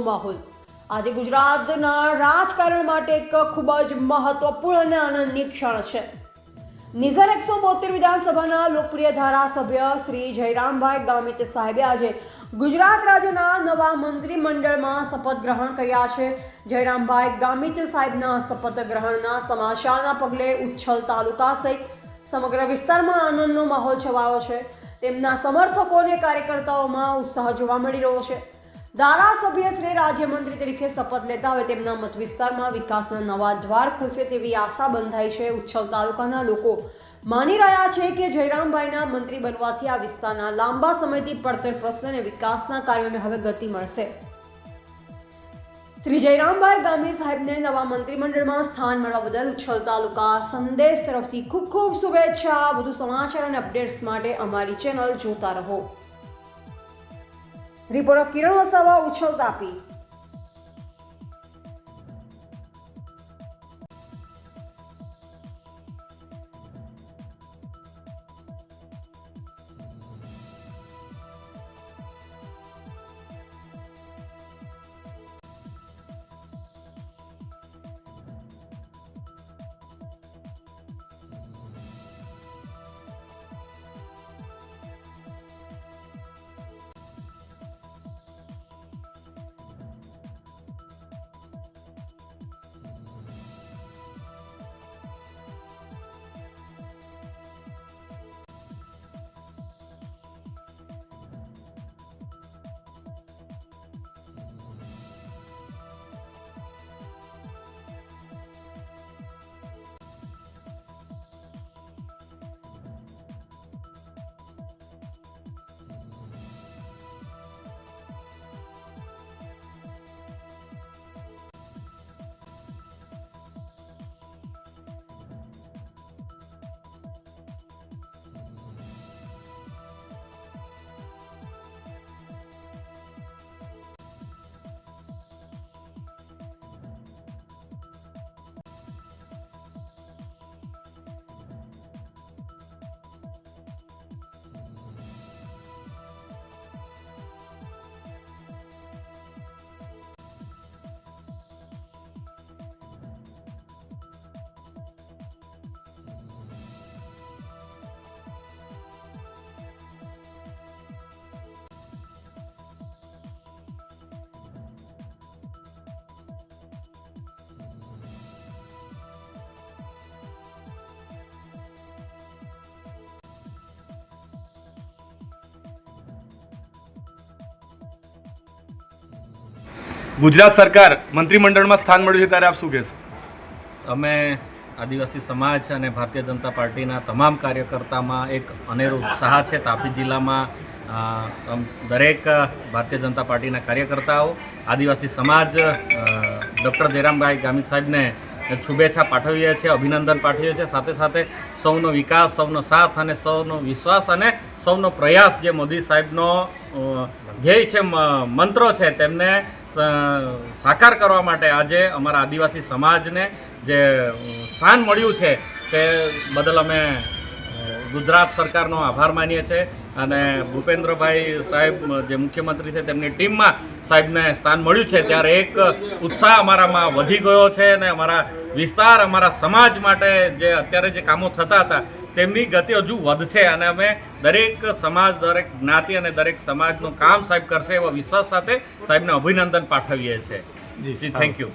માહોલ આજે ગુજરાતના રાજકારણ માટે એક ખૂબ જ મહત્વપૂર્ણ અને આનંદની ક્ષણ છે। નિઝર 172 વિધાનસભાના લોકપ્રિય ધારાસભ્ય શ્રી જયરામભાઈ ગામિત સાહેબે આજે ગુજરાત રાજ્યના નવા મંત્રીમંડળમાં શપથ ગ્રહણ કર્યા છે। જયરામભાઈ ગામિત સાહેબના શપથ ગ્રહણના સમાચારના પગલે ઉચ્છલ તાલુકા સહિત સમગ્ર વિસ્તારમાં આનંદનો માહોલ છવાયો છે। તેમના સમર્થકો અને કાર્યકર્તાઓમાં ઉત્સાહ જોવા મળી રહ્યો છે। ધારાસભ્ય શ્રી રાજ્યમંત્રી તરીકે શપથ લેતા હવે તેમના મત વિસ્તારમાં વિકાસના નવા દ્વાર ખુલશે તેવી આશા બંધાઈ છે। ઉચ્છલ તાલુકાના લોકો માની રહ્યા છે કે જયરામભાઈના મંત્રી બનવાથી આ વિસ્તારના લાંબા સમયથી પડતર પ્રશ્ન અને વિકાસના કાર્યોને હવે ગતિ મળશે। શ્રી જયરામભાઈ ગામિત સાહેબને નવા મંત્રીમંડળમાં સ્થાન મળવા બદલ ઉચ્છલ તાલુકા સંદેશ તરફથી ખૂબ ખૂબ શુભેચ્છા। વધુ સમાચાર અને અપડેટ્સ માટે અમારી ચેનલ જોતા રહો। રિપોર્ટર કિરણ વસાવા, ઉચ્છલ, તાપી। ગુજરાત સરકાર મંત્રીમંડળમાં સ્થાન મળ્યું છે ત્યારે આપ શું કહેશો? અમે આદિવાસી સમાજ અને ભારતીય જનતા પાર્ટીના તમામ કાર્યકર્તામાં એક અનેરો ઉત્સાહ છે। તાપી જિલ્લામાં દરેક ભારતીય જનતા પાર્ટીના કાર્યકર્તાઓ આદિવાસી સમાજ ડૉક્ટર જયરામભાઈ ગામિત સાહેબને શુભેચ્છા પાઠવીએ છીએ, અભિનંદન પાઠવીએ છીએ। સાથે સાથે સૌનો વિકાસ, સૌનો સાથ અને સૌનો વિશ્વાસ અને સૌનો પ્રયાસ જે મોદી સાહેબનો ધ્યેય છે, મંત્રો છે, તેમને સાકાર કરવા માટે આજે અમારા આદિવાસી સમાજને જે સ્થાન મળ્યું છે તે બદલ અમે ગુજરાત સરકારનો આભાર માનીએ છીએ। અને ભૂપેન્દ્રભાઈ સાહેબ જે મુખ્યમંત્રી છે તેમની ટીમમાં સાહેબને સ્થાન મળ્યું છે ત્યારે એક ઉત્સાહ અમારામાં વધી ગયો છે અને અમારા વિસ્તાર, અમારા સમાજ માટે જે અત્યારે જે કામો થતા હતા તેમની ગતિ હજુ વધશે અને અમે દરેક સમાજ, દરેક જ્ઞાતિ અને દરેક સમાજનું કામ સાહેબ કરશે એવો વિશ્વાસ સાથે સાહેબને અભિનંદન પાઠવીએ છીએ। જી, થેન્ક યુ।